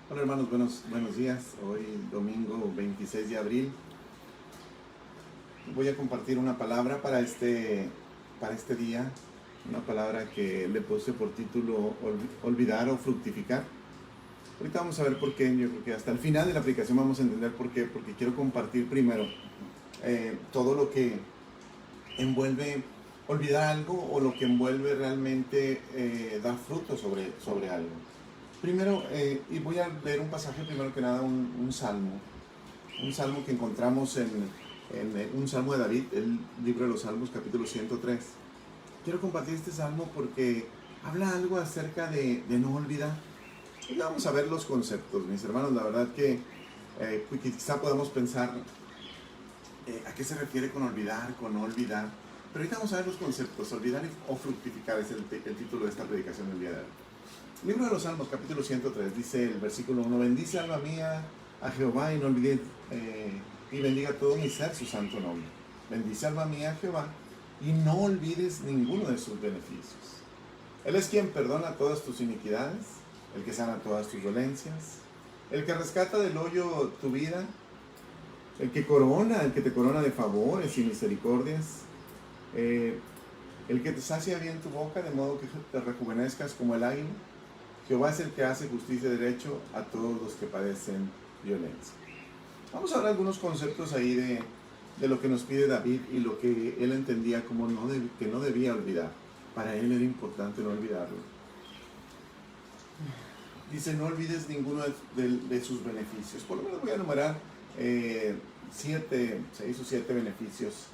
Hola hermanos, buenos días. Hoy domingo 26 de abril voy a compartir una palabra para este día, una palabra que le puse por título olvidar o fructificar. Ahorita vamos a ver por qué. Yo creo que hasta el final de la aplicación vamos a entender por qué, porque quiero compartir primero todo lo que envuelve olvidar algo o lo que envuelve realmente dar fruto sobre algo. Primero, y voy a leer un pasaje primero que nada, un salmo que encontramos en un salmo de David, el libro de los Salmos, capítulo 103. Quiero compartir este salmo porque habla algo acerca de no olvidar. Y vamos a ver los conceptos, mis hermanos. La verdad que quizá podamos pensar a qué se refiere con olvidar, con no olvidar. Pero ahorita vamos a ver los conceptos. Olvidar o fructificar es el título de esta predicación del día de hoy. Libro de los Salmos, capítulo 103, dice el versículo 1: bendice alma mía a Jehová y no olvides, y bendiga todo mi ser su santo nombre. Bendice alma mía a Jehová y no olvides ninguno de sus beneficios. Él es quien perdona todas tus iniquidades, el que sana todas tus dolencias, el que rescata del hoyo tu vida, el que te corona de favores y misericordias, el que te sacia bien tu boca de modo que te rejuvenezcas como el águila. Jehová es el que hace justicia y derecho a todos los que padecen violencia. Vamos a ver algunos conceptos ahí de lo que nos pide David y lo que él entendía como que no debía olvidar. Para él era importante no olvidarlo. Dice, no olvides ninguno de sus beneficios. Por lo menos voy a enumerar 6 o 7 beneficios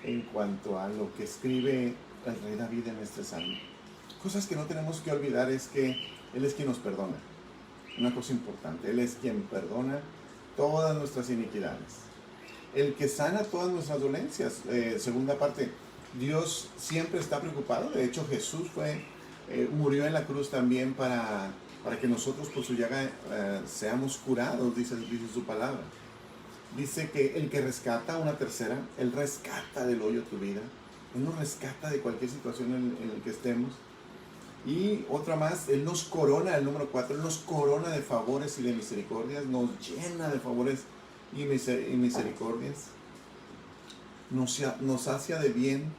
en cuanto a lo que escribe el rey David en este salmo. Cosas que no tenemos que olvidar es que Él es quien nos perdona. Una cosa importante, Él es quien perdona todas nuestras iniquidades. El que sana todas nuestras dolencias. Segunda parte, Dios siempre está preocupado. De hecho, Jesús murió en la cruz también para que nosotros por su llaga seamos curados, dice su palabra. Dice que el que rescata, una tercera, Él rescata del hoyo tu vida. Él nos rescata de cualquier situación en la que estemos. Y otra más, Él nos corona, el número 4, Él nos corona de favores y de misericordias, nos llena de favores y misericordias, nos sacia de bien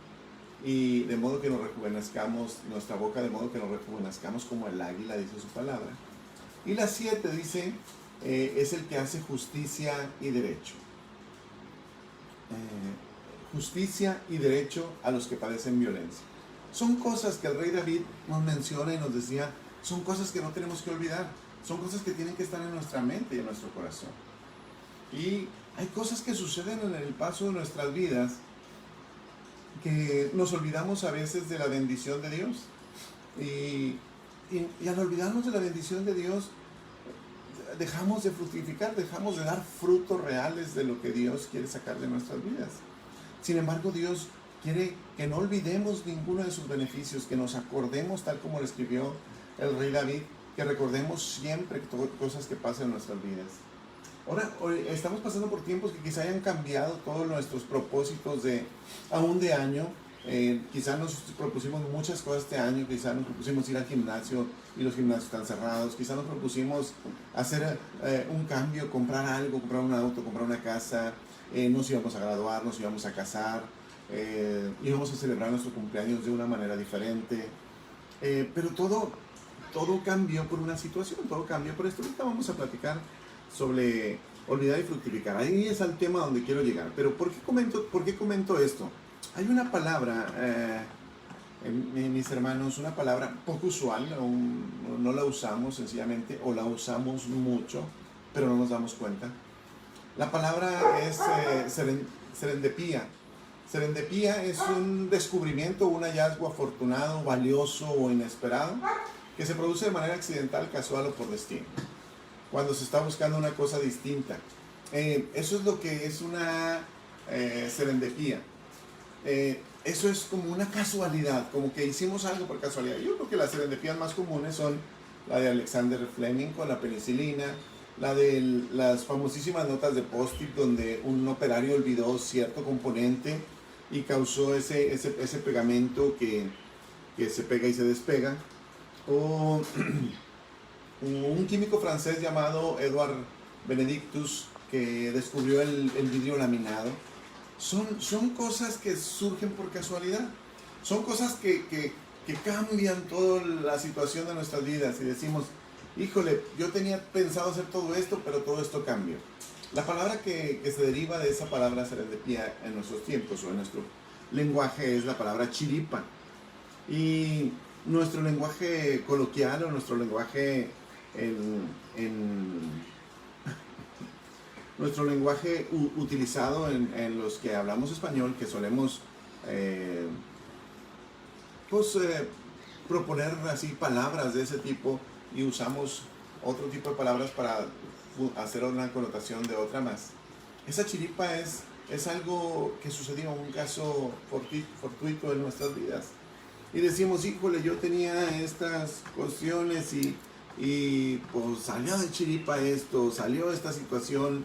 y de modo que nos rejuvenezcamos, nuestra boca de modo que nos rejuvenezcamos como el águila, dice su palabra. Y la 7 dice, es el que hace justicia y derecho. Justicia y derecho a los que padecen violencia. Son cosas que el rey David nos menciona y nos decía, son cosas que no tenemos que olvidar, son cosas que tienen que estar en nuestra mente y en nuestro corazón. Y hay cosas que suceden en el paso de nuestras vidas que nos olvidamos a veces de la bendición de Dios. Y al olvidarnos de la bendición de Dios, dejamos de fructificar, dejamos de dar frutos reales de lo que Dios quiere sacar de nuestras vidas. Sin embargo, Dios quiere que no olvidemos ninguno de sus beneficios, que nos acordemos, tal como lo escribió el rey David, que recordemos siempre cosas que pasan en nuestras vidas. Ahora, estamos pasando por tiempos que quizá hayan cambiado todos nuestros propósitos aún de año. Quizá nos propusimos muchas cosas este año, quizá nos propusimos ir al gimnasio y los gimnasios están cerrados, quizá nos propusimos hacer un cambio, comprar algo, comprar un auto, comprar una casa, nos íbamos a graduar, nos íbamos a casar, íbamos a celebrar nuestro cumpleaños de una manera diferente, pero todo cambió por una situación, todo cambió por esto. Ahorita vamos a platicar sobre olvidar y fructificar. Ahí es el tema donde quiero llegar. Pero ¿por qué comento esto? Hay una palabra, mis hermanos, una palabra poco usual, no la usamos sencillamente, o la usamos mucho, pero no nos damos cuenta. La palabra es serendipia. Serendipia es un descubrimiento, un hallazgo afortunado, valioso o inesperado que se produce de manera accidental, casual o por destino, cuando se está buscando una cosa distinta. Eso es lo que es una serendipia. Eso es como una casualidad, como que hicimos algo por casualidad. Yo creo que las serendipías más comunes son la de Alexander Fleming con la penicilina, la de las famosísimas notas de Post-it donde un operario olvidó cierto componente y causó ese pegamento que se pega y se despega. O un químico francés llamado Edouard Benedictus, que descubrió el vidrio laminado. Son cosas que surgen por casualidad. Son cosas que cambian toda la situación de nuestras vidas y decimos, híjole, yo tenía pensado hacer todo esto, pero todo esto cambió. La palabra que se deriva de esa palabra serendipia en nuestros tiempos o en nuestro lenguaje es la palabra chiripa. Y nuestro lenguaje coloquial o nuestro lenguaje nuestro lenguaje utilizado en los que hablamos español, que solemos proponer así palabras de ese tipo y usamos otro tipo de palabras para hacer una connotación de otra más. Esa chiripa es algo que sucedió, un caso fortuito en nuestras vidas. Y decimos, híjole, yo tenía estas cuestiones y pues salió de chiripa esto, salió esta situación,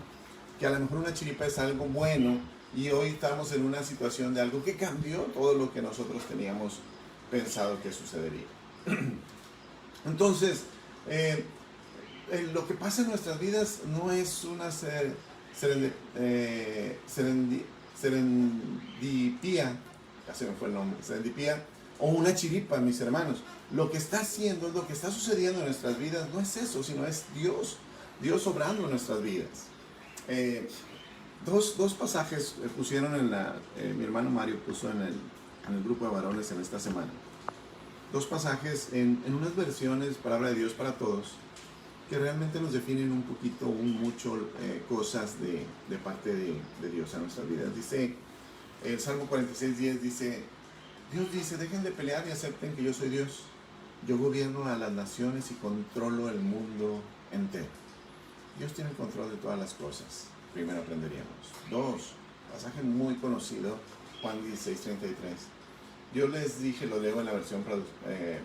que a lo mejor una chiripa es algo bueno y hoy estamos en una situación de algo que cambió todo lo que nosotros teníamos pensado que sucedería. Entonces, lo que pasa en nuestras vidas no es una serendipia, ya se me fue el nombre, serendipia, o una chiripa, mis hermanos. Lo que está haciendo, lo que está sucediendo en nuestras vidas no es eso, sino es Dios obrando en nuestras vidas. Dos pasajes pusieron mi hermano Mario puso en el grupo de varones en esta semana. Dos pasajes en unas versiones, palabra de Dios para todos, que realmente nos definen un poquito, mucho cosas de parte de Dios en nuestras vidas. Dice, el Salmo 46:10 dice, Dios dice, dejen de pelear y acepten que yo soy Dios. Yo gobierno a las naciones y controlo el mundo entero. Dios tiene el control de todas las cosas. Primero aprenderíamos. Dos, pasaje muy conocido, Juan 16:33. Yo les dije, lo leo en la versión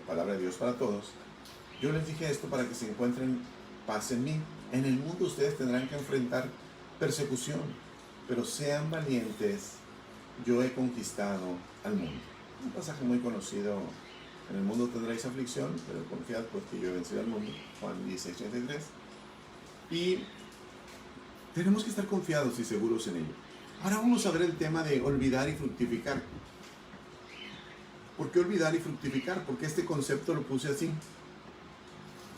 palabra de Dios para todos. Yo les dije esto para que se encuentren paz en mí. En el mundo ustedes tendrán que enfrentar persecución, pero sean valientes. Yo he conquistado al mundo. Un pasaje muy conocido. En el mundo tendréis aflicción, pero confiad porque yo he vencido al mundo. Juan 16:33. Y tenemos que estar confiados y seguros en ello. Ahora vamos a ver el tema de olvidar y fructificar. ¿Por qué olvidar y fructificar? Porque este concepto lo puse así.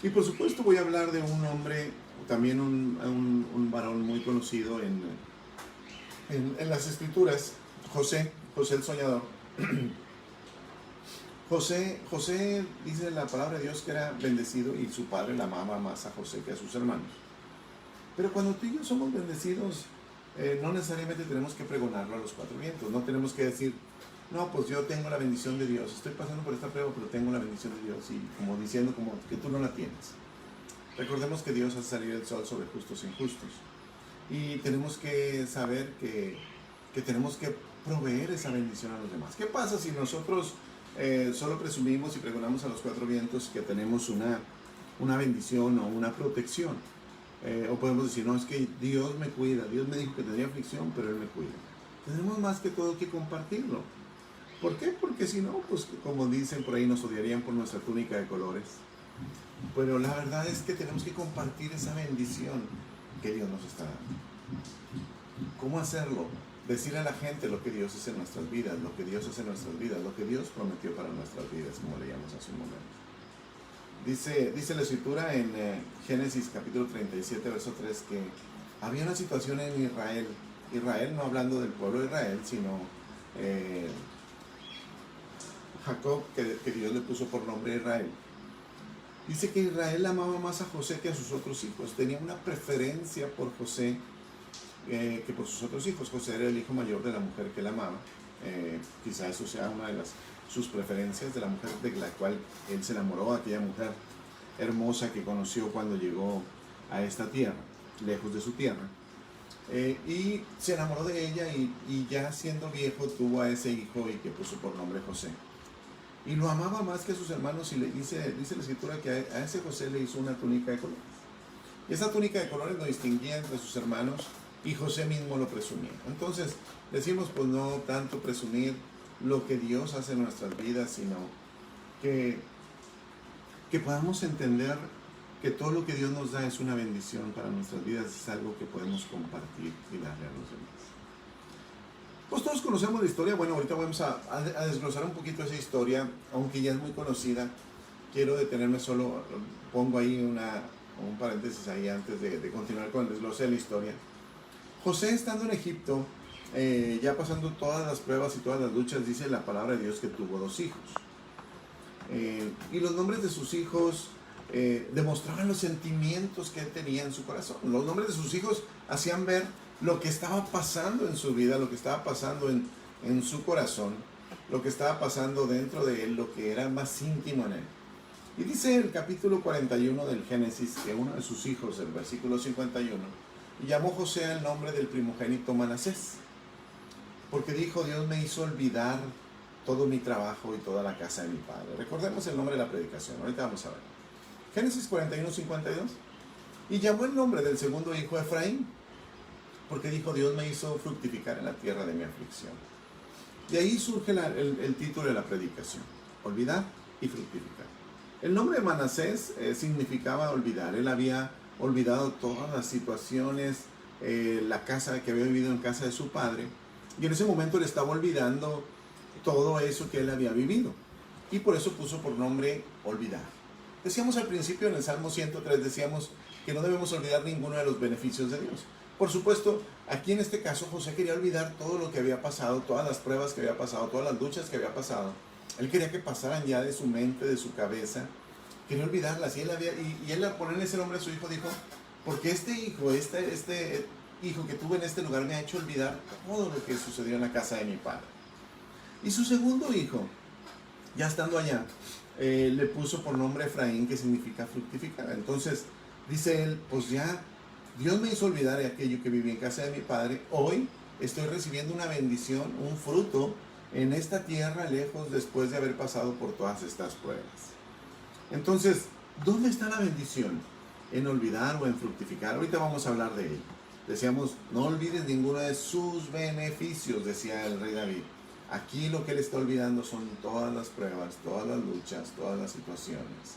Y por supuesto voy a hablar de un hombre, también un varón muy conocido en las escrituras, José el soñador. José dice la palabra de Dios que era bendecido y su padre la amaba más a José que a sus hermanos. Pero cuando tú y yo somos bendecidos, no necesariamente tenemos que pregonarlo a los cuatro vientos. No tenemos que decir, no, pues yo tengo la bendición de Dios. Estoy pasando por esta prueba, pero tengo la bendición de Dios. Y como diciendo como que tú no la tienes. Recordemos que Dios hace salir el sol sobre justos e injustos. Y tenemos que saber que tenemos que proveer esa bendición a los demás. ¿Qué pasa si nosotros solo presumimos y pregonamos a los cuatro vientos que tenemos una bendición o una protección? O podemos decir, no, es que Dios me cuida, Dios me dijo que tendría aflicción, pero Él me cuida. Tenemos más que todo que compartirlo. ¿Por qué? Porque si no, pues como dicen por ahí, nos odiarían por nuestra túnica de colores. Pero la verdad es que tenemos que compartir esa bendición que Dios nos está dando. ¿Cómo hacerlo? Decirle a la gente lo que Dios hace en nuestras vidas, lo que Dios hace en nuestras vidas, lo que Dios prometió para nuestras vidas, como leíamos hace un momento. Dice la escritura en Génesis capítulo 37, verso 3, que había una situación en Israel. Israel, no hablando del pueblo de Israel, sino Jacob, que Dios le puso por nombre Israel. Dice que Israel amaba más a José que a sus otros hijos. Tenía una preferencia por José que por sus otros hijos. José era el hijo mayor de la mujer que él amaba. Quizá eso sea una de sus preferencias, de la mujer de la cual él se enamoró, aquella mujer hermosa que conoció cuando llegó a esta tierra, lejos de su tierra. Y se enamoró de ella y ya siendo viejo tuvo a ese hijo y que puso por nombre José. Y lo amaba más que a sus hermanos y dice la escritura que a ese José le hizo una túnica de colores. Y esa túnica de colores lo distinguía entre sus hermanos y José mismo lo presumía. Entonces decimos, pues no tanto presumir lo que Dios hace en nuestras vidas, sino que podamos entender que todo lo que Dios nos da es una bendición para nuestras vidas, es algo que podemos compartir y darle a los demás. Pues todos conocemos la historia. Bueno, ahorita vamos a desglosar un poquito esa historia, aunque ya es muy conocida. Quiero detenerme solo, pongo ahí un paréntesis ahí antes de continuar con el desglose de la historia. José, estando en Egipto, ya pasando todas las pruebas y todas las luchas, dice la palabra de Dios que tuvo 2 hijos. Y los nombres de sus hijos demostraban los sentimientos que él tenía en su corazón. Los nombres de sus hijos hacían ver lo que estaba pasando en su vida, lo que estaba pasando en su corazón, lo que estaba pasando dentro de él, lo que era más íntimo en él. Y dice el capítulo 41 del Génesis que uno de sus hijos, el versículo 51, llamó José al nombre del primogénito Manasés, porque dijo: Dios me hizo olvidar todo mi trabajo y toda la casa de mi padre. Recordemos el nombre de la predicación, ahorita vamos a ver. Génesis 41, 52. Y llamó el nombre del segundo hijo Efraín, porque dijo: Dios me hizo fructificar en la tierra de mi aflicción. Y ahí surge el título de la predicación: olvidar y fructificar. El nombre de Manasés significaba olvidar. Él había olvidado todas las situaciones, la casa que había vivido en casa de su padre, y en ese momento le estaba olvidando todo eso que él había vivido, y por eso puso por nombre olvidar. Decíamos al principio en el Salmo 103, decíamos que no debemos olvidar ninguno de los beneficios de Dios. Por supuesto, aquí en este caso José quería olvidar todo lo que había pasado, todas las pruebas que había pasado, todas las luchas que había pasado. Él quería que pasaran ya de su mente, de su cabeza. Quería olvidarlas. Y él al ponerle ese nombre a su hijo dijo: porque este hijo que tuve en este lugar me ha hecho olvidar todo lo que sucedió en la casa de mi padre. Y su segundo hijo, ya estando allá, le puso por nombre Efraín, que significa fructificar. Entonces dice él: pues ya Dios me hizo olvidar aquello que viví en casa de mi padre. Hoy estoy recibiendo una bendición, un fruto en esta tierra lejos, después de haber pasado por todas estas pruebas. Entonces, ¿dónde está la bendición? ¿En olvidar o en fructificar? Ahorita vamos a hablar de ello. Decíamos: no olvides ninguno de sus beneficios, decía el rey David. Aquí lo que él está olvidando son todas las pruebas, todas las luchas, todas las situaciones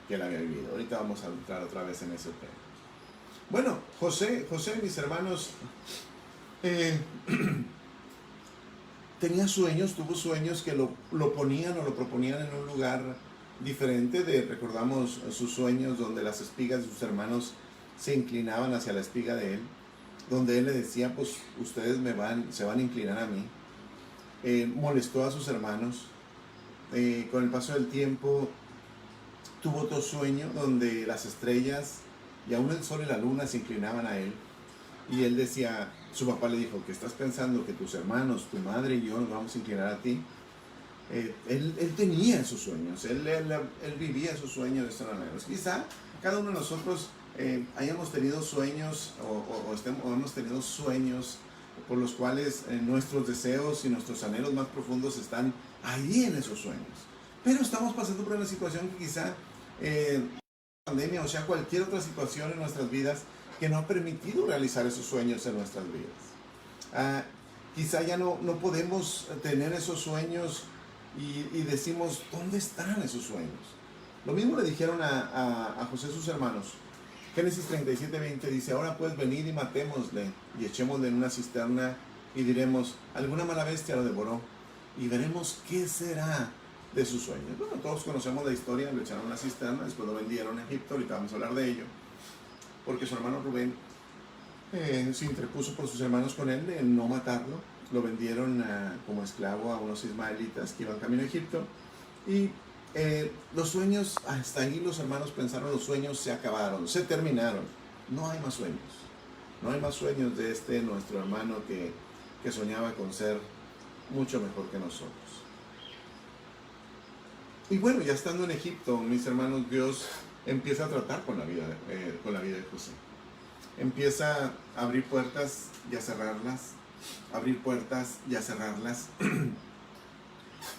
que él había vivido. Ahorita vamos a entrar otra vez en ese tema. Bueno, José, mis hermanos, tenía sueños, tuvo sueños que lo ponían o lo proponían en un lugar diferente. Recordamos sus sueños donde las espigas de sus hermanos se inclinaban hacia la espiga de él, donde él le decía: pues ustedes se van a inclinar a mí. Molestó a sus hermanos. Con el paso del tiempo tuvo otro sueño donde las estrellas y aún el sol y la luna se inclinaban a él, y él decía, su papá le dijo: ¿qué estás pensando? ¿Que tus hermanos, tu madre y yo nos vamos a inclinar a ti? Él tenía esos sueños, él vivía esos sueños de esta manera. Quizá cada uno de nosotros hayamos tenido sueños o hemos tenido sueños por los cuales nuestros deseos y nuestros anhelos más profundos están ahí en esos sueños. Pero estamos pasando por una situación que quizá pandemia, o sea, cualquier otra situación en nuestras vidas que no ha permitido realizar esos sueños en nuestras vidas. Quizá ya no podemos tener esos sueños y decimos: ¿dónde están esos sueños? Lo mismo le dijeron a José sus hermanos. Génesis 37, 20 dice: ahora pues venid y matémosle y echémosle en una cisterna y diremos: alguna mala bestia lo devoró, y veremos qué será de sus sueños. Bueno, todos conocemos la historia. Lo echaron a una cisterna, después lo vendieron a Egipto. Ahorita vamos a hablar de ello, porque su hermano Rubén se interpuso por sus hermanos con él de no matarlo. Lo vendieron como esclavo a unos ismaelitas que iban camino a Egipto. Y los sueños, hasta ahí los hermanos pensaron: los sueños se acabaron, se terminaron, no hay más sueños. No hay más sueños de nuestro hermano que soñaba con ser mucho mejor que nosotros. Y bueno, ya estando en Egipto, mis hermanos, Dios empieza a tratar con la vida de José. Empieza a abrir puertas y a cerrarlas, abrir puertas y a cerrarlas.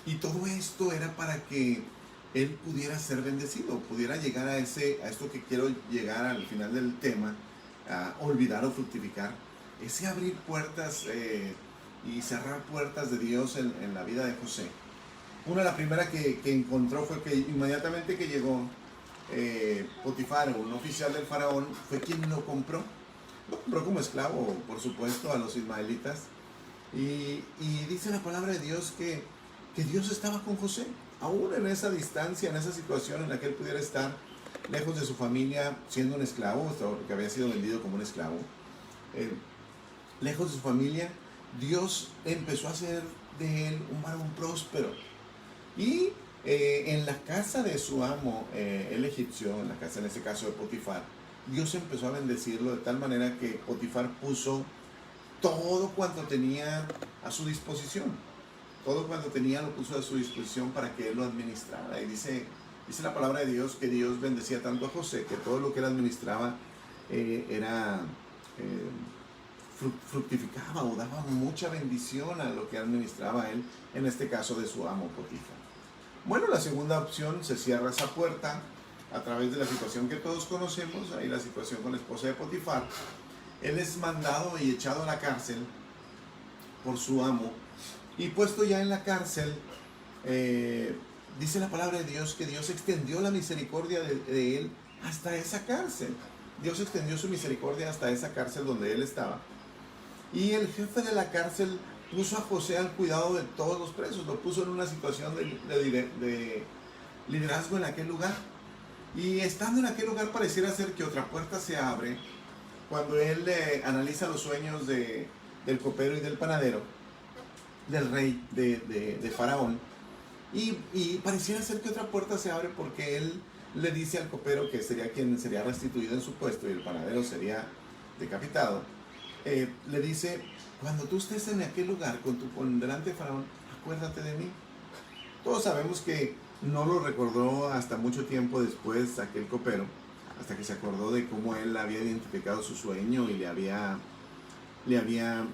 Y todo esto era para que él pudiera ser bendecido, pudiera llegar a esto que quiero llegar al final del tema, a olvidar o fructificar. Ese abrir puertas y cerrar puertas de Dios en la vida de José. La primera que encontró fue que inmediatamente que llegó, Potifar, un oficial del faraón, fue quien lo compró. Lo compró como esclavo, por supuesto, a los ismaelitas. Y dice la palabra de Dios que Dios estaba con José, aún en esa distancia, en esa situación en la que él pudiera estar lejos de su familia, siendo un esclavo, que había sido vendido como un esclavo, lejos de su familia. Dios empezó a hacer de él un varón próspero. Y en la casa de su amo, el egipcio, en la casa en este caso de Potifar, Dios empezó a bendecirlo de tal manera que Potifar puso todo cuanto tenía a su disposición. Todo cuanto tenía lo puso a su disposición para que él lo administrara. Y dice la palabra de Dios que Dios bendecía tanto a José que todo lo que él administraba fructificaba o daba mucha bendición a lo que administraba él, en este caso de su amo Potifar. Bueno, la segunda opción, se cierra esa puerta a través de la situación que todos conocemos, ahí la situación con la esposa de Potifar. Él es mandado y echado a la cárcel por su amo, y puesto ya en la cárcel, dice la palabra de Dios que Dios extendió la misericordia de él hasta esa cárcel. Dios extendió su misericordia hasta esa cárcel donde él estaba. Y el jefe de la cárcel puso a José al cuidado de todos los presos, lo puso en una situación de liderazgo en aquel lugar. Y estando en aquel lugar pareciera ser que otra puerta se abre cuando él analiza los sueños del copero y del panadero, del rey de Faraón. Y pareciera ser que otra puerta se abre porque él le dice al copero que sería quien sería restituido en su puesto y el panadero sería decapitado. Le dice: cuando tú estés en aquel lugar con delante de Faraón, acuérdate de mí. Todos sabemos que no lo recordó hasta mucho tiempo después aquel copero, hasta que se acordó de cómo él había identificado su sueño y le había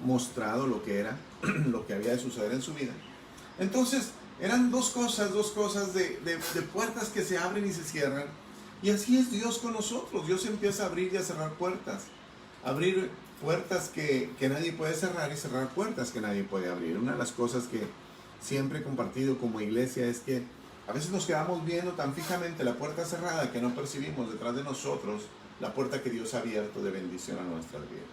mostrado lo que era, lo que había de suceder en su vida. Entonces, eran dos cosas de puertas que se abren y se cierran. Y así es Dios con nosotros. Dios empieza a abrir y a cerrar puertas. Abrir puertas que nadie puede cerrar y cerrar puertas que nadie puede abrir. Una de las cosas que siempre he compartido como iglesia es que a veces nos quedamos viendo tan fijamente la puerta cerrada que no percibimos detrás de nosotros la puerta que Dios ha abierto de bendición a nuestras vidas.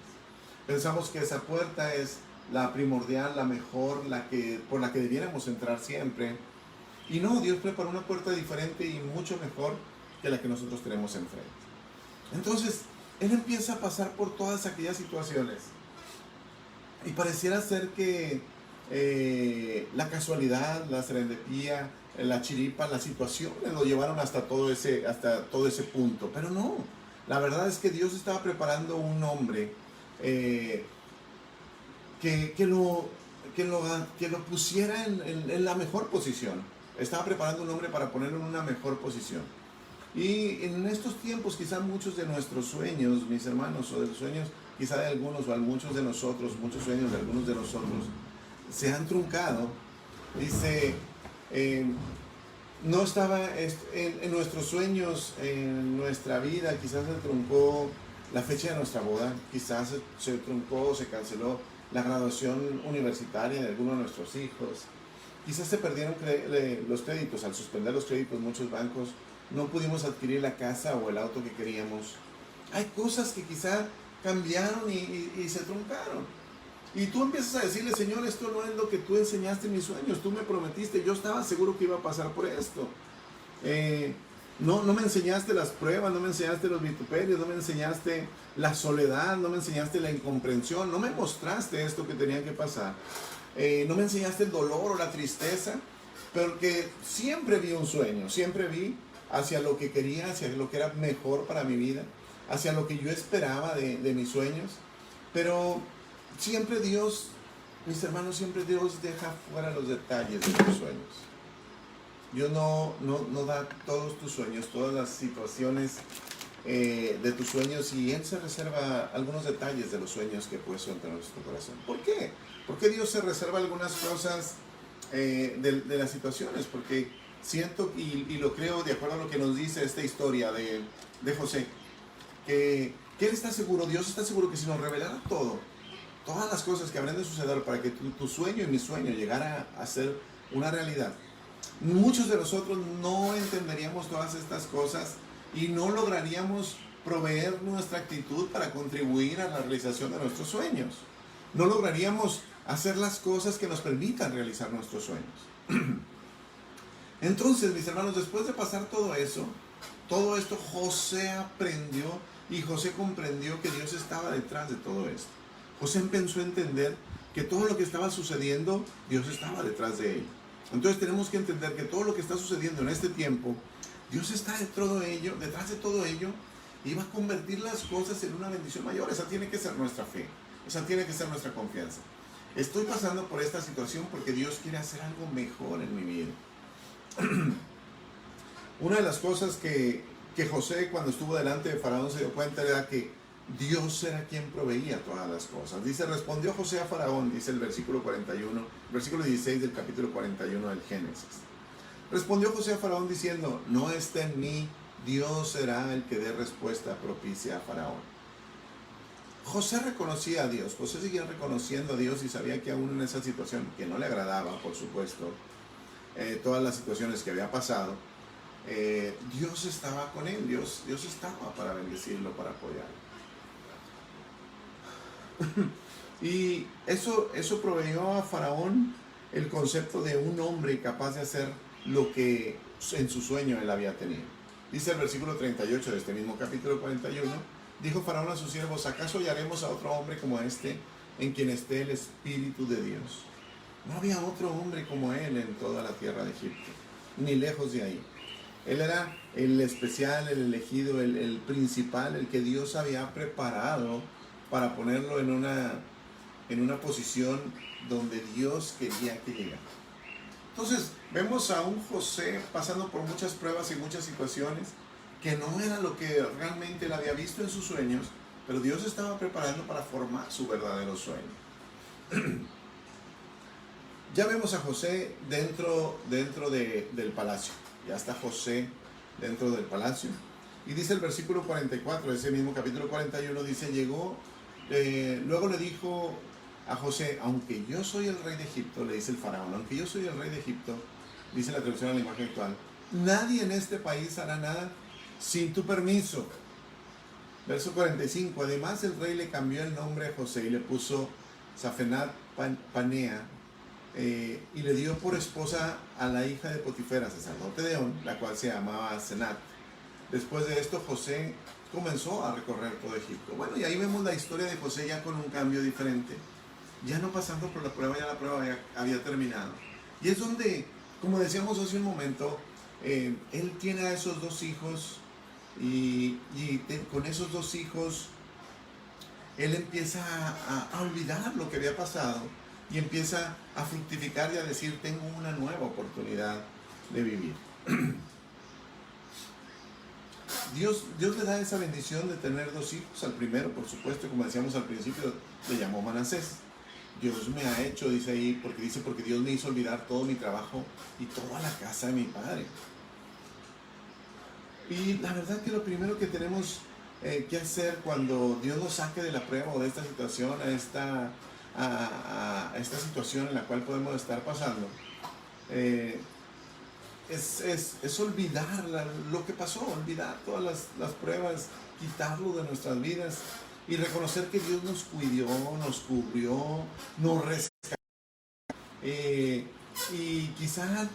Pensamos que esa puerta es la primordial, la mejor, por la que debiéramos entrar siempre. Y no, Dios preparó una puerta diferente y mucho mejor que la que nosotros tenemos enfrente. Entonces, Él empieza a pasar por todas aquellas situaciones. Y pareciera ser que la casualidad, la serendipia, la chiripa, las situaciones lo llevaron hasta todo ese punto. Pero no, la verdad es que Dios estaba preparando un hombre que lo pusiera en la mejor posición. Estaba preparando un hombre para ponerlo en una mejor posición. Y en estos tiempos quizá muchos de nuestros sueños, mis hermanos, o de los sueños quizá de algunos o muchos de nosotros, muchos sueños de algunos de nosotros se han truncado. Dice, no estaba en nuestros sueños, en nuestra vida, quizás se truncó la fecha de nuestra boda, quizás se truncó, se canceló la graduación universitaria de alguno de nuestros hijos, quizás se perdieron los créditos. Al suspender los créditos muchos bancos, no pudimos adquirir la casa o el auto que queríamos. Hay cosas que quizá cambiaron y se truncaron. Y tú empiezas a decirle: Señor, esto no es lo que tú enseñaste en mis sueños, tú me prometiste, yo estaba seguro que iba a pasar por esto. No me enseñaste las pruebas, no me enseñaste los vituperios, no me enseñaste la soledad, no me enseñaste la incomprensión, no me mostraste esto que tenía que pasar. No me enseñaste el dolor o la tristeza, porque siempre vi un sueño, siempre vi hacia lo que quería, hacia lo que era mejor para mi vida, hacia lo que yo esperaba de mis sueños. Pero siempre Dios, mis hermanos, siempre Dios deja fuera los detalles de tus sueños. Dios no da todos tus sueños, todas las situaciones de tus sueños, y Él se reserva algunos detalles de los sueños que puso entre nuestro corazón. ¿Por qué? ¿Por qué Dios se reserva algunas cosas de las situaciones? Porque siento y lo creo de acuerdo a lo que nos dice esta historia de José, que Él está seguro, Dios está seguro que si nos revelara todas las cosas que habrían de suceder para que tu sueño y mi sueño llegara a ser una realidad, muchos de nosotros no entenderíamos todas estas cosas y no lograríamos proveer nuestra actitud para contribuir a la realización de nuestros sueños. No lograríamos hacer las cosas que nos permitan realizar nuestros sueños. Entonces, mis hermanos, después de pasar todo esto, José aprendió y José comprendió que Dios estaba detrás de todo esto. José empezó a entender que todo lo que estaba sucediendo, Dios estaba detrás de él. Entonces tenemos que entender que todo lo que está sucediendo en este tiempo, Dios está detrás de todo ello, y va a convertir las cosas en una bendición mayor. Esa tiene que ser nuestra fe, esa tiene que ser nuestra confianza. Estoy pasando por esta situación porque Dios quiere hacer algo mejor en mi vida. Una de las cosas que José, cuando estuvo delante de Faraón, se dio cuenta era que Dios era quien proveía todas las cosas. Dice, respondió José a Faraón, dice el versículo 41, versículo 16 del capítulo 41 del Génesis. Respondió José a Faraón diciendo, no está en mí, Dios será el que dé respuesta propicia a Faraón. José reconocía a Dios, José seguía reconociendo a Dios y sabía que aún en esa situación, que no le agradaba, por supuesto, todas las situaciones que había pasado, Dios estaba con él, Dios estaba para bendecirlo, para apoyarlo. Y eso proveyó a Faraón el concepto de un hombre capaz de hacer lo que en su sueño él había tenido. Dice el versículo 38 de este mismo capítulo 41, dijo Faraón a sus siervos, ¿acaso hallaremos a otro hombre como este, en quien esté el Espíritu de Dios? No había otro hombre como él en toda la tierra de Egipto, ni lejos de ahí. Él era el especial, el elegido, el principal, el que Dios había preparado para ponerlo en una posición donde Dios quería que llegara. Entonces, vemos a un José pasando por muchas pruebas y muchas situaciones que no era lo que realmente él había visto en sus sueños, pero Dios estaba preparando para formar su verdadero sueño. Ya vemos a José dentro del palacio. Ya está José dentro del palacio. Y dice el versículo 44 de ese mismo capítulo 41, dice, luego le dijo a José, aunque yo soy el rey de Egipto, le dice el faraón, aunque yo soy el rey de Egipto, dice la traducción al lenguaje actual, nadie en este país hará nada sin tu permiso. Verso 45, además el rey le cambió el nombre a José y le puso Safenat Panea, y le dio por esposa a la hija de Potifera, sacerdote de On, la cual se llamaba Senat. Después de esto José comenzó a recorrer todo Egipto. Bueno, y ahí vemos la historia de José ya con un cambio diferente, ya no pasando por la prueba, ya la prueba había terminado. Y es donde, como decíamos hace un momento, él tiene a esos dos hijos y con esos dos hijos él empieza a olvidar lo que había pasado y empieza a fructificar y a decir, tengo una nueva oportunidad de vivir. Dios le da esa bendición de tener dos hijos. Al primero, por supuesto, como decíamos al principio, le llamó Manasés. Dios me ha hecho, dice ahí, porque Dios me hizo olvidar todo mi trabajo y toda la casa de mi padre. Y la verdad que lo primero que tenemos que hacer cuando Dios nos saque de la prueba o de esta situación, a esta situación en la cual podemos estar pasando, es olvidar lo que pasó, olvidar todas las pruebas, quitarlo de nuestras vidas y reconocer que Dios nos cuidó, nos cubrió, nos rescató. Y quizá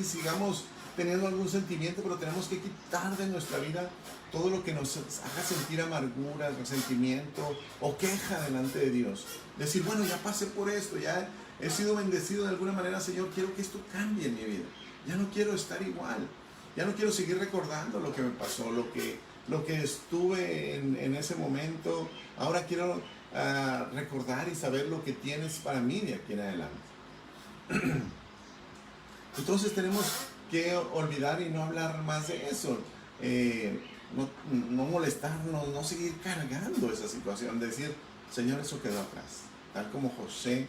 sigamos teniendo algún sentimiento, pero tenemos que quitar de nuestra vida todo lo que nos haga sentir amargura, resentimiento o queja delante de Dios. Decir, bueno, ya pasé por esto, ya he sido bendecido de alguna manera, Señor, quiero que esto cambie en mi vida. Ya no quiero estar igual, ya no quiero seguir recordando lo que me pasó, lo que estuve en ese momento. Ahora quiero recordar y saber lo que tienes para mí de aquí en adelante. Entonces tenemos que olvidar y no hablar más de eso, no molestarnos, no seguir cargando esa situación, decir, Señor, eso quedó atrás, tal como José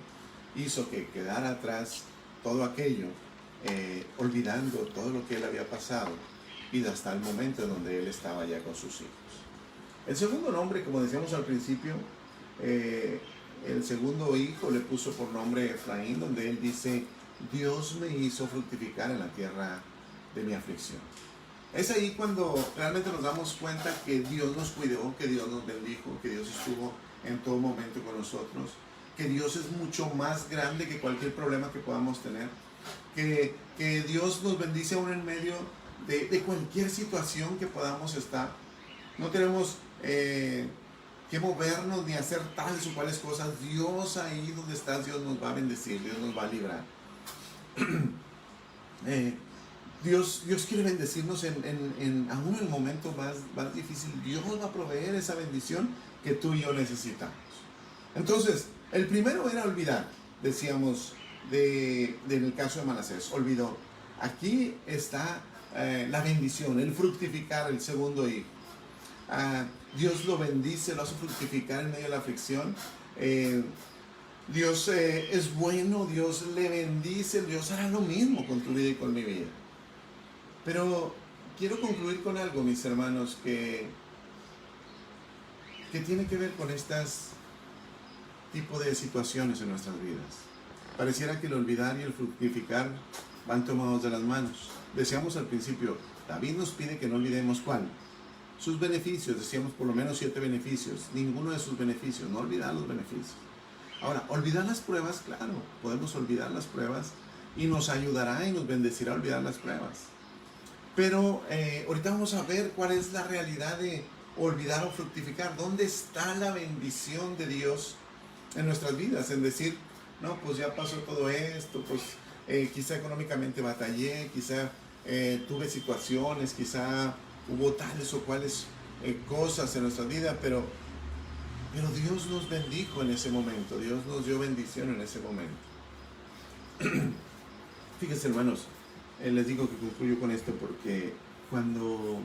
hizo que quedara atrás todo aquello, olvidando todo lo que él había pasado y hasta el momento en donde él estaba ya con sus hijos. El segundo nombre, como decíamos al principio, el segundo hijo le puso por nombre Efraín, donde él dice, Dios me hizo fructificar en la tierra de mi aflicción. Es ahí cuando realmente nos damos cuenta que Dios nos cuidó, que Dios nos bendijo, que Dios estuvo en todo momento con nosotros, que Dios es mucho más grande que cualquier problema que podamos tener, que Dios nos bendice aún en medio de cualquier situación que podamos estar. No tenemos que movernos ni hacer tales o cuales cosas. Dios ahí donde estás, Dios nos va a bendecir, Dios nos va a librar. Dios quiere bendecirnos aún en el momento más difícil. Dios va a proveer esa bendición que tú y yo necesitamos. Entonces, el primero era olvidar, decíamos, en el caso de Manasés, olvidó. Aquí está la bendición, el fructificar, el segundo hijo. Dios lo bendice, lo hace fructificar en medio de la aflicción. Dios es bueno, Dios le bendice, Dios hará lo mismo con tu vida y con mi vida. Pero quiero concluir con algo, mis hermanos, que tiene que ver con estas tipo de situaciones en nuestras vidas. Pareciera que el olvidar y el fructificar van tomados de las manos. Decíamos al principio, David nos pide que no olvidemos ¿cuál? Sus beneficios. Decíamos por lo menos 7 beneficios. Ninguno de sus beneficios, no olvidar los beneficios. Ahora, olvidar las pruebas, claro, podemos olvidar las pruebas y nos ayudará y nos bendecirá a olvidar las pruebas. Pero ahorita vamos a ver cuál es la realidad de olvidar o fructificar. ¿Dónde está la bendición de Dios en nuestras vidas? En decir, no, pues ya pasó todo esto, pues quizá económicamente batallé, quizá tuve situaciones, quizá hubo tales o cuales cosas en nuestra vida, pero Dios nos bendijo en ese momento, Dios nos dio bendición en ese momento. Fíjense, hermanos, les digo que concluyo con esto porque cuando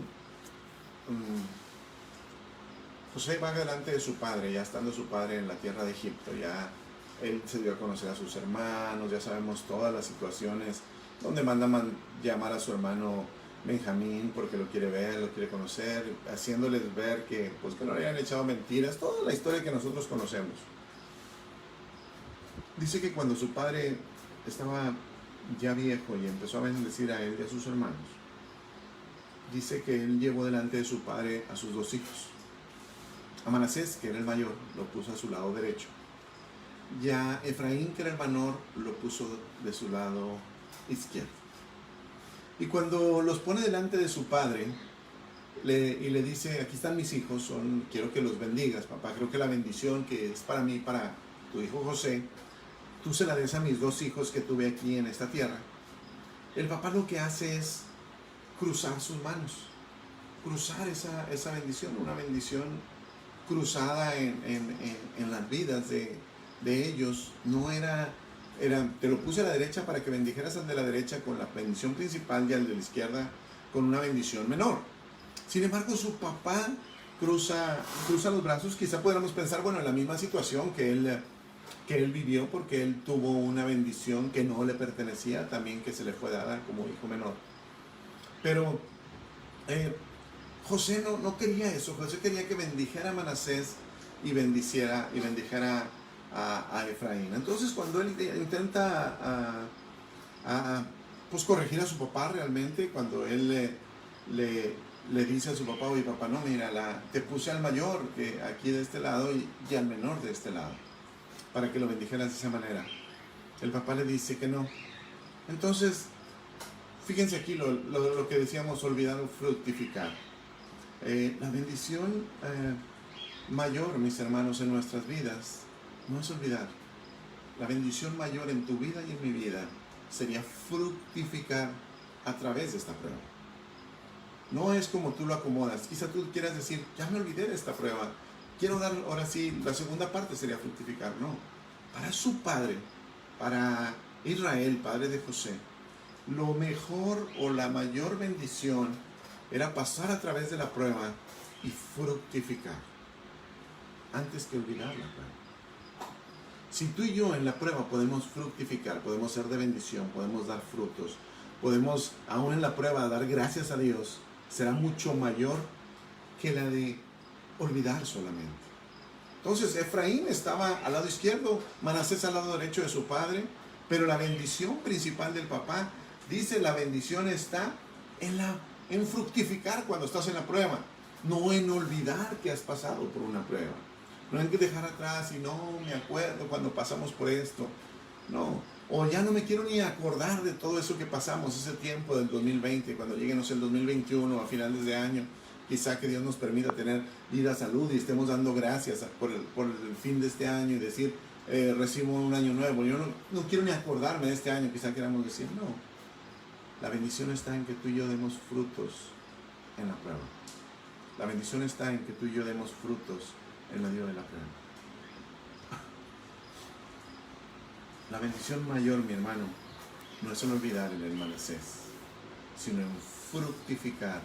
José va delante de su padre, ya estando su padre en la tierra de Egipto, ya él se dio a conocer a sus hermanos, ya sabemos todas las situaciones donde mandan llamar a su hermano Benjamín porque lo quiere ver, lo quiere conocer, haciéndoles ver que no le habían echado mentiras, toda la historia que nosotros conocemos. Dice que cuando su padre estaba ya viejo y empezó a bendecir a él y a sus hermanos, dice que él llevó delante de su padre a sus 2 hijos. A Manasés, que era el mayor, lo puso a su lado derecho. Y a Efraín, que era el menor, lo puso de su lado izquierdo. Y cuando los pone delante de su padre y le dice, aquí están mis hijos, quiero que los bendigas, papá. Creo que la bendición que es para mí, para tu hijo José, tú se la des a mis 2 hijos que tuve aquí en esta tierra. El papá lo que hace es cruzar sus manos, cruzar esa bendición, una bendición cruzada en las vidas de ellos. No era, te lo puse a la derecha para que bendijeras al de la derecha con la bendición principal y al de la izquierda con una bendición menor. Sin embargo, su papá cruza los brazos. Quizá podamos pensar, bueno, en la misma situación que él vivió, porque él tuvo una bendición que no le pertenecía, también que se le fue dada como hijo menor. Pero José no quería eso. José quería que bendijera a Manasés y bendijera a Efraín. Entonces, cuando él intenta pues corregir a su papá realmente, cuando él le dice a su papá, oye papá, no, mira, te puse al mayor que aquí de este lado y al menor de este lado, para que lo bendijeras de esa manera. El papá le dice que no. Entonces, fíjense aquí lo que decíamos, olvidar o fructificar. La bendición mayor, mis hermanos, en nuestras vidas, no es olvidar. La bendición mayor en tu vida y en mi vida sería fructificar a través de esta prueba. No es como tú lo acomodas. Quizá tú quieras decir, ya me olvidé de esta prueba, quiero dar, ahora sí, la segunda parte sería fructificar. No, para su padre, para Israel, padre de José, lo mejor o la mayor bendición era pasar a través de la prueba y fructificar antes que olvidar la prueba. Si tú y yo en la prueba podemos fructificar, podemos ser de bendición, podemos dar frutos, podemos aún en la prueba dar gracias a Dios, será mucho mayor que la de olvidar solamente. Entonces Efraín estaba al lado izquierdo, Manasés al lado derecho de su padre, pero la bendición principal del papá, dice, la bendición está en la en fructificar cuando estás en la prueba, no en olvidar que has pasado por una prueba, no en que dejar atrás y no me acuerdo cuando pasamos por esto, no, o ya no me quiero ni acordar de todo eso que pasamos, ese tiempo del 2020, cuando lleguemos el 2021 a finales de año, quizá que Dios nos permita tener vida, salud y estemos dando gracias por el fin de este año y decir, recibo un año nuevo. Yo no quiero ni acordarme de este año, quizá queramos decir, no. La bendición está en que tú y yo demos frutos en la prueba. La bendición está en que tú y yo demos frutos en medio de la prueba. La bendición mayor, mi hermano, no es en olvidar el hermanacés, sino en fructificar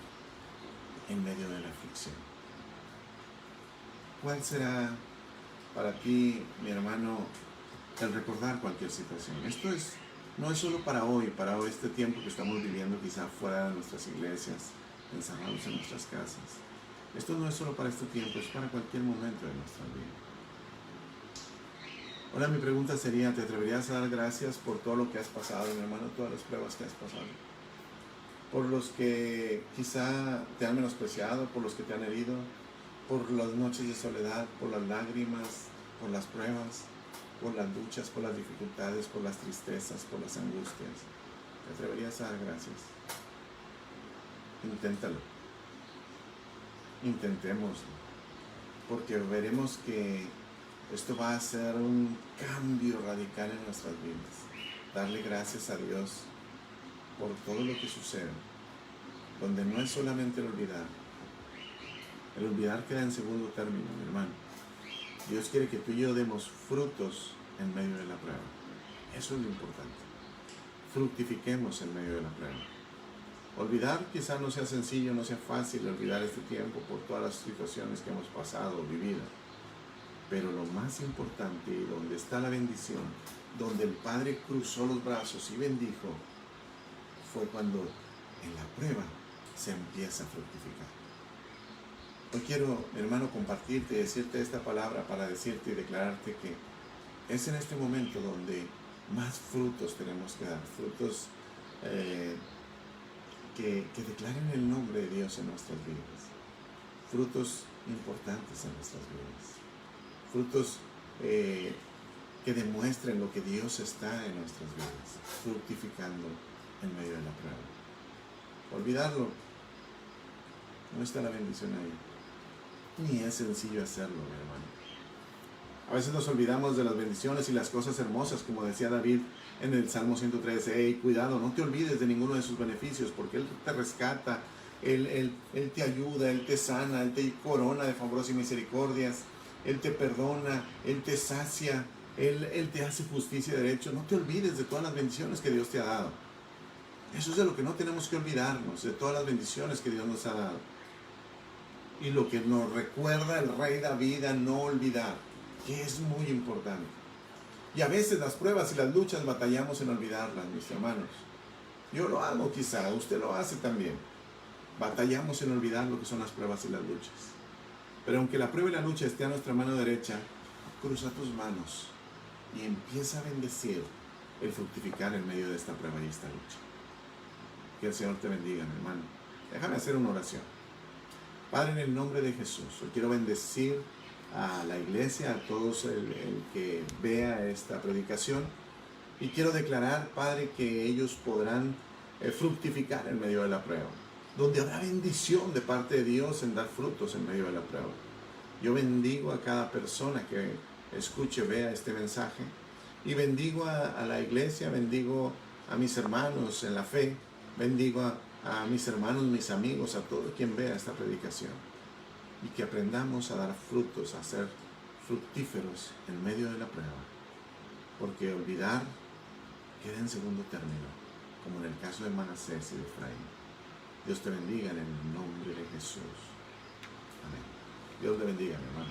en medio de la aflicción. ¿Cuál será para ti, mi hermano, el recordar cualquier situación? Esto no es solo para hoy, este tiempo que estamos viviendo quizá fuera de nuestras iglesias, encerrados en nuestras casas. Esto no es solo para este tiempo, es para cualquier momento de nuestra vida. Ahora mi pregunta sería, ¿te atreverías a dar gracias por todo lo que has pasado, mi hermano, todas las pruebas que has pasado? Por los que quizá te han menospreciado, por los que te han herido, por las noches de soledad, por las lágrimas, por las pruebas, por las luchas, por las dificultades, por las tristezas, por las angustias. ¿Te atreverías a dar gracias? Inténtalo. Intentémoslo. Porque veremos que esto va a ser un cambio radical en nuestras vidas. Darle gracias a Dios por todo lo que sucede. Donde no es solamente el olvidar. El olvidar queda en segundo término, mi hermano. Dios quiere que tú y yo demos frutos en medio de la prueba. Eso es lo importante. Fructifiquemos en medio de la prueba. Olvidar quizá no sea sencillo, no sea fácil olvidar este tiempo por todas las situaciones que hemos pasado o vivido. Pero lo más importante y donde está la bendición, donde el Padre cruzó los brazos y bendijo, fue cuando en la prueba se empieza a fructificar. Hoy quiero, hermano, compartirte y decirte esta palabra para decirte y declararte que es en este momento donde más frutos tenemos que dar, frutos que declaren el nombre de Dios en nuestras vidas, frutos importantes en nuestras vidas, frutos que demuestren lo que Dios está en nuestras vidas, fructificando en medio de la prueba. Olvidarlo, no está la bendición ahí. Ni es sencillo hacerlo, mi hermano. A veces nos olvidamos de las bendiciones y las cosas hermosas, como decía David en el Salmo 113. Hey, cuidado, no te olvides de ninguno de sus beneficios, porque Él te rescata, Él te ayuda, Él te sana, Él te corona de favores y misericordias, Él te perdona, Él te sacia, Él te hace justicia y derecho. No te olvides de todas las bendiciones que Dios te ha dado. Eso es de lo que no tenemos que olvidarnos, de todas las bendiciones que Dios nos ha dado. Y lo que nos recuerda el rey David a no olvidar, que es muy importante. Y a veces las pruebas y las luchas batallamos en olvidarlas, mis hermanos. Yo lo hago quizá, usted lo hace también. Batallamos en olvidar lo que son las pruebas y las luchas. Pero aunque la prueba y la lucha esté a nuestra mano derecha, cruza tus manos y empieza a bendecir el fructificar en medio de esta prueba y esta lucha. Que el Señor te bendiga, mi hermano. Déjame hacer una oración. Padre, en el nombre de Jesús, hoy quiero bendecir a la iglesia, a todos el que vea esta predicación, y quiero declarar, Padre, que ellos podrán fructificar en medio de la prueba, donde habrá bendición de parte de Dios en dar frutos en medio de la prueba. Yo bendigo a cada persona que escuche, vea este mensaje, y bendigo a la iglesia, bendigo a mis hermanos en la fe, bendigo a mis hermanos, mis amigos, a todo quien vea esta predicación, y que aprendamos a dar frutos, a ser fructíferos en medio de la prueba, porque olvidar queda en segundo término, como en el caso de Manasés y de Efraín. Dios te bendiga en el nombre de Jesús. Amén. Dios te bendiga, mi hermano.